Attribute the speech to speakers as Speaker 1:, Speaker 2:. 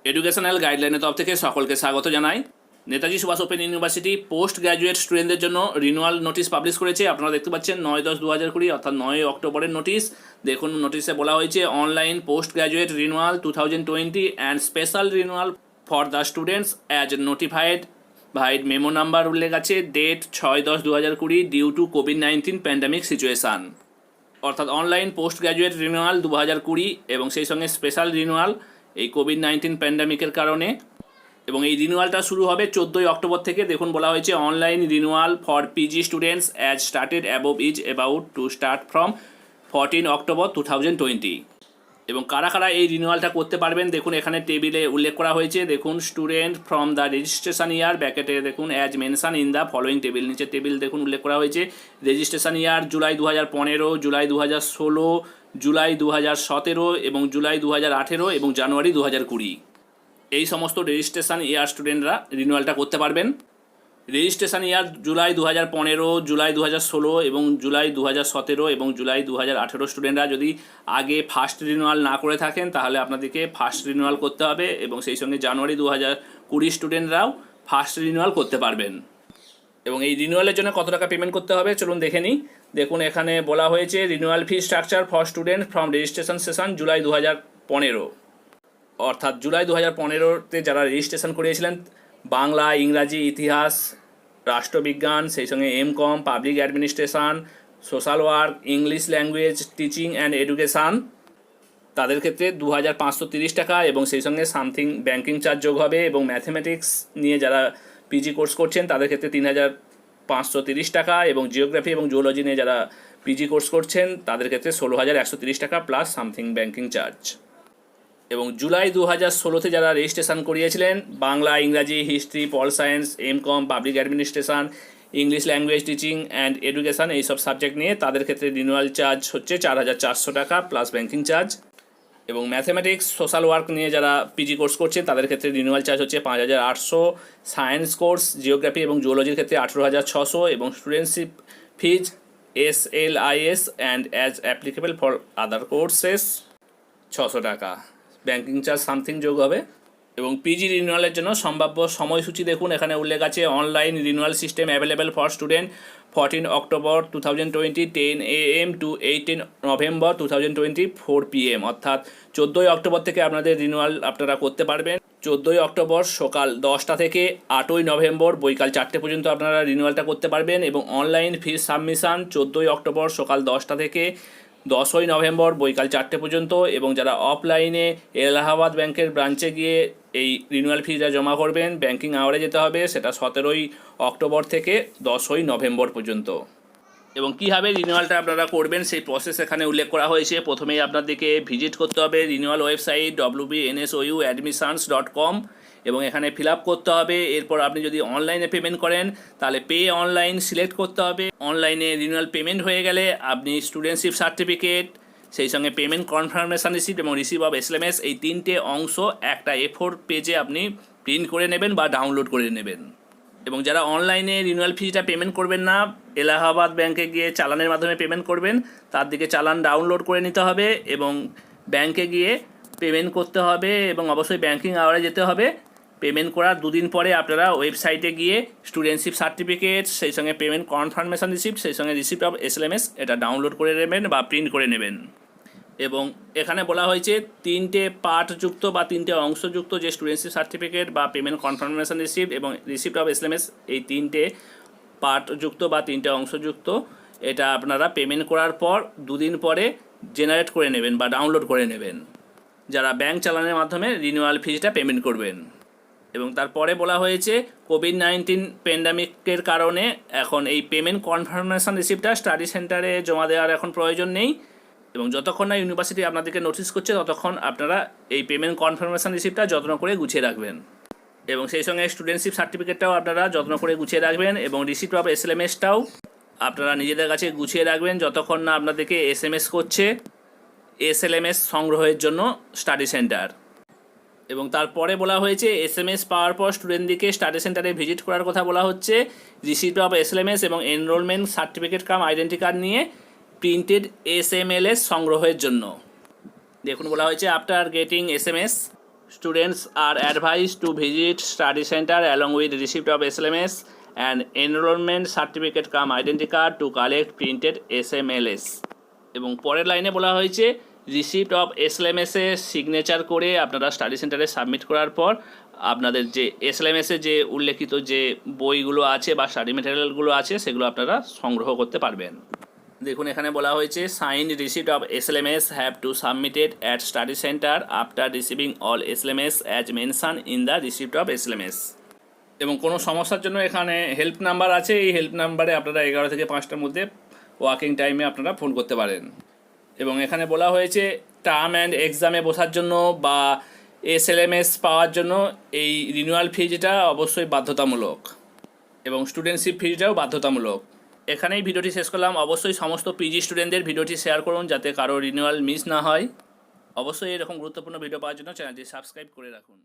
Speaker 1: Educational গাইডলাইনের তরফ থেকে সকলকে স্বাগত জানাই। Netaji Subhas open university post graduate স্টুডেন্টদের জন্য রিনিউয়াল নোটিশ পাবলিশ করেছে। আপনারা দেখতে পাচ্ছেন 9/10/2020 অর্থাৎ 9 অক্টোবরের নোটিশ। দেখুন নোটিশে বলা হয়েছে online post graduate renewal 2020 and special renewal for the students as notified vide memo number উল্লেখ আছে, ডেট 6/10/2020 ডিউ টু কোভিড-19 প্যান্ডামিক সিচুয়েশান। অর্থাৎ অনলাইন পোস্ট গ্র্যাজুয়েট রিনিউয়াল 2020 এবং সেই সঙ্গে স্পেশাল রিনিউয়াল এই কোভিড-19 প্যান্ডামিকের কারণে। এবং এই রিনিউয়ালটা শুরু হবে 14 অক্টোবর থেকে। দেখুন বলা হয়েছে online renewal for PG students as started above is about to start from 14 October 2020। এবং কারা কারা এই রিনিউয়ালটা করতে পারবেন দেখুন এখানে টেবিলে উল্লেখ করা হয়েছে। দেখুন student from the registration year ব্র্যাকেটে দেখুন as mention in the following table, নিচে টেবিল দেখুন উল্লেখ করা হয়েছে। Registration year July 2015, July 2016, July 2017 এবং জুলাই 2018 এবং জানুয়ারি 2020। এই সমস্ত রেজিস্ট্রেশন ইয়ার স্টুডেন্টরা রিনিউয়ালটা করতে পারবেন। রেজিস্ট্রেশন ইয়ার জুলাই 2015, জুলাই 2016 এবং জুলাই 2017 এবং জুলাই 2018 স্টুডেন্টরা যদি আগে ফার্স্ট রিনিউয়াল না করে থাকেন তাহলে আপনাদেরকে ফার্স্ট রিনিউয়াল করতে হবে। এবং সেই সঙ্গে জানুয়ারি 2020 স্টুডেন্টরাও ফার্স্ট রিনিউয়াল করতে পারবেন। এবং এই রিনিউয়ালের জন্য কত টাকা পেমেন্ট করতে হবে চলুন দেখে নিই। দেখুন এখানে বলা হয়েছে renewal fee structure for student from registration session July 2015, অর্থাৎ জুলাই 2015-তে যারা রেজিস্ট্রেশন করিয়েছিলেন বাংলা, ইংরাজি, ইতিহাস, রাষ্ট্রবিজ্ঞান, সেই সঙ্গে MCom, public administration, social work, English language teaching and education, তাদের ক্ষেত্রে 2530 টাকা এবং সেই সঙ্গে সামথিং ব্যাঙ্কিং চার্জ যোগ হবে। এবং ম্যাথমেটিক্স নিয়ে যারা পিজি কোর্স করছেন তাদের ক্ষেত্রে 3530 টাকা এবং জিওগ্রাফি এবং জুওলজি নিয়ে যারা পিজি কোর্স করছেন তাদের ক্ষেত্রে 16130 টাকা প্লাস সামথিং ব্যাঙ্কিং চার্জ। এবং জুলাই 2016-তে যারা রেজিস্ট্রেশন করিয়েছিলেন বাংলা, ইংরাজি, history, pol science, MCom, public administration, English language teaching and education এইসব সাবজেক্ট নিয়ে তাদের ক্ষেত্রে রিনিউয়াল চার্জ হচ্ছে 4400 টাকা প্লাস ব্যাঙ্কিং চার্জ। এবং ম্যাথমেটিক্স, সোশ্যাল ওয়ার্ক নিয়ে যারা পিজি কোর্স করছেন তাদের ক্ষেত্রে রিনিউয়াল চার্জ হচ্ছে 5800, সায়েন্স কোর্স, জিওগ্রাফি এবং জুওলজির ক্ষেত্রে 18600 এবং studentship fees SLIS and as applicable for other courses 600 টাকা, ব্যাঙ্কিং চার্জ সামথিং যোগ হবে। এবং পিজি রিনিউয়ালের জন্য সম্ভাব্য সময়সূচি দেখুন এখানে উল্লেখ আছে online renewal system available for student 14 October 2020 10 AM to 18 November 2020 4 PM, অর্থাৎ 14 অক্টোবর থেকে আপনাদের রিনিউয়াল আপনারা করতে পারবেন। 14 অক্টোবর সকাল 10টা থেকে 8 নভেম্বর বৈকাল 4টে পর্যন্ত আপনারা রিনিউয়ালটা করতে পারবেন। এবং অনলাইন ফিস সাবমিশন 14 অক্টোবর সকাল 10টা থেকে 10 নভেম্বর বৈকাল 4টে পর্যন্ত। এবং যারা অফলাইনে এলাহাবাদ ব্যাংকের ব্রাঞ্চে গিয়ে এই রিনিউয়াল ফিটা জমা করবেন ব্যাংকিং আওয়ারে যেতে হবে, সেটা 17 অক্টোবর থেকে 10 নভেম্বর পর্যন্ত। এবং কীভাবে রিনিউয়ালটা আপনারা করবেন সেই প্রসেস এখানে উল্লেখ করা হয়েছে। প্রথমেই আপনাদেরকে ভিজিট করতে হবে রিনিউয়াল ওয়েবসাইট wbnsouadmissions.com এবং এখানে ফিল আপ করতে হবে। এরপর আপনি যদি অনলাইনে পেমেন্ট করেন তাহলে পে অনলাইন সিলেক্ট করতে হবে। অনলাইনে রিনিউয়াল পেমেন্ট হয়ে গেলে আপনি স্টুডেন্টশিপ সার্টিফিকেট, সেই সঙ্গে পেমেন্ট কনফার্মেশন রিসিপ্ট এবং রিসিভ অফ SMS এই 3টে অংশ একটা A4 পেজে আপনি প্রিন্ট করে নেবেন বা ডাউনলোড করে নেবেন। এবং যারা অনলাইনে রিনিউয়াল ফিটা পেমেন্ট করবেন না, এলাহাবাদ ব্যাংকে গিয়ে চালানের মাধ্যমে পেমেন্ট করবেন, তার দিকে চালান ডাউনলোড করে নিতে হবে এবং ব্যাংকে গিয়ে পেমেন্ট করতে হবে এবং অবশ্যই ব্যাংকিং আওয়ারে যেতে হবে। পেমেন্ট করার 2 দিন পরে আপনারা ওয়েবসাইটে গিয়ে স্টুডেন্টশিপ সার্টিফিকেট, সেই সঙ্গে পেমেন্ট কনফার্মেশন রিসিপ্ট, সেই সঙ্গে রিসিপ্ট অফ SMS এটা ডাউনলোড করে নেবেন বা প্রিন্ট করে নেবেন। এবং এখানে বলা হয়েছে 3টে পার্টযুক্ত বা 3টে অংশযুক্ত যে স্টুডেন্টশিপ সার্টিফিকেট বা পেমেন্ট কনফার্মেশন রিসিপ্ট এবং রিসিপ্ট অফ SMS এই 3টে পার্টযুক্ত বা 3টে অংশযুক্ত এটা আপনারা পেমেন্ট করার পর 2 দিন পরে জেনারেট করে নেবেন বা ডাউনলোড করে নেবেন যারা ব্যাংক চালানের মাধ্যমে রিনিউয়াল ফিটা পেমেন্ট করবেন। এবং তারপরে বলা হয়েছে কোভিড-19 প্যান্ডামিকের কারণে এখন এই পেমেন্ট কনফার্মেশন রিসিপ্টটা স্টাডি সেন্টারে জমা দেওয়ার এখন প্রয়োজন নেই। এবং যতক্ষণ না ইউনিভার্সিটি আপনাদেরকে নোটিস করছে ততক্ষণ আপনারা এই পেমেন্ট কনফার্মেশন রিসিপ্টটা যত্ন করে গুছিয়ে রাখবেন। এবং সেই সঙ্গে স্টুডেন্টশিপ সার্টিফিকেটটাও আপনারা যত্ন করে গুছিয়ে রাখবেন এবং রিসিপ্ট অফ SLMSটাও আপনারা নিজেদের কাছে গুছিয়ে রাখবেন যতক্ষণ না আপনাদেরকে SMS করছে SLMS সংগ্রহের জন্য স্টাডি সেন্টার। এবং তারপরে বলা হয়েছে SMS পাওয়ার পর স্টুডেন্টদেরকে স্টাডি সেন্টারে ভিজিট করার কথা বলা হচ্ছে রিসিপ্ট অফ SLMS এবং এনরোলমেন্ট সার্টিফিকেট কাম আইডেন্টি কার্ড নিয়ে প্রিন্টেড SMLS সংগ্রহের জন্য। দেখুন বলা হয়েছে after getting SMS Students are advised to visit study center along with receipt of SLMS and enrollment certificate cum identity card to collect printed SMLS. এবং পরের লাইনে বলা হয়েছে রিসিপ্ট অফ এসএলএমএসে সিগনেচার করে আপনারা স্টাডি সেন্টারে সাবমিট করার পর আপনাদের যে এসএলএমএসে যে উল্লেখিত যে বইগুলো আছে বা স্টাডি ম্যাটেরিয়ালগুলো আছে সেগুলো আপনারা সংগ্রহ করতে পারবেন। দেখুন এখানে বলা হয়েছে sign receipt of SLMs have to submitted at study centre after receiving all SLMs as mention in the receipt of SLMs. এবং কোনো সমস্যার জন্য এখানে হেল্প নাম্বার আছে, এই হেল্প নাম্বারে আপনারা 11 থেকে 5টার মধ্যে ওয়ার্কিং টাইমে আপনারা ফোন করতে পারেন। এবং এখানে বলা হয়েছে টার্ম অ্যান্ড এক্সামে বসার জন্য বা এসএলএমএস পাওয়ার জন্য এই রিনিউয়াল ফিজটা অবশ্যই বাধ্যতামূলক এবং স্টুডেন্টশিপ ফিজটাও বাধ্যতামূলক। এখানেই ভিডিওটি শেষ করলাম। অবশ্যই সমস্ত পিজি স্টুডেন্টদের ভিডিওটি শেয়ার করুন যাতে কারো রিনিউয়াল মিস না হয়। অবশ্যই এরকম গুরুত্বপূর্ণ ভিডিও পাওয়ার জন্য চ্যানেলটি সাবস্ক্রাইব করে রাখুন।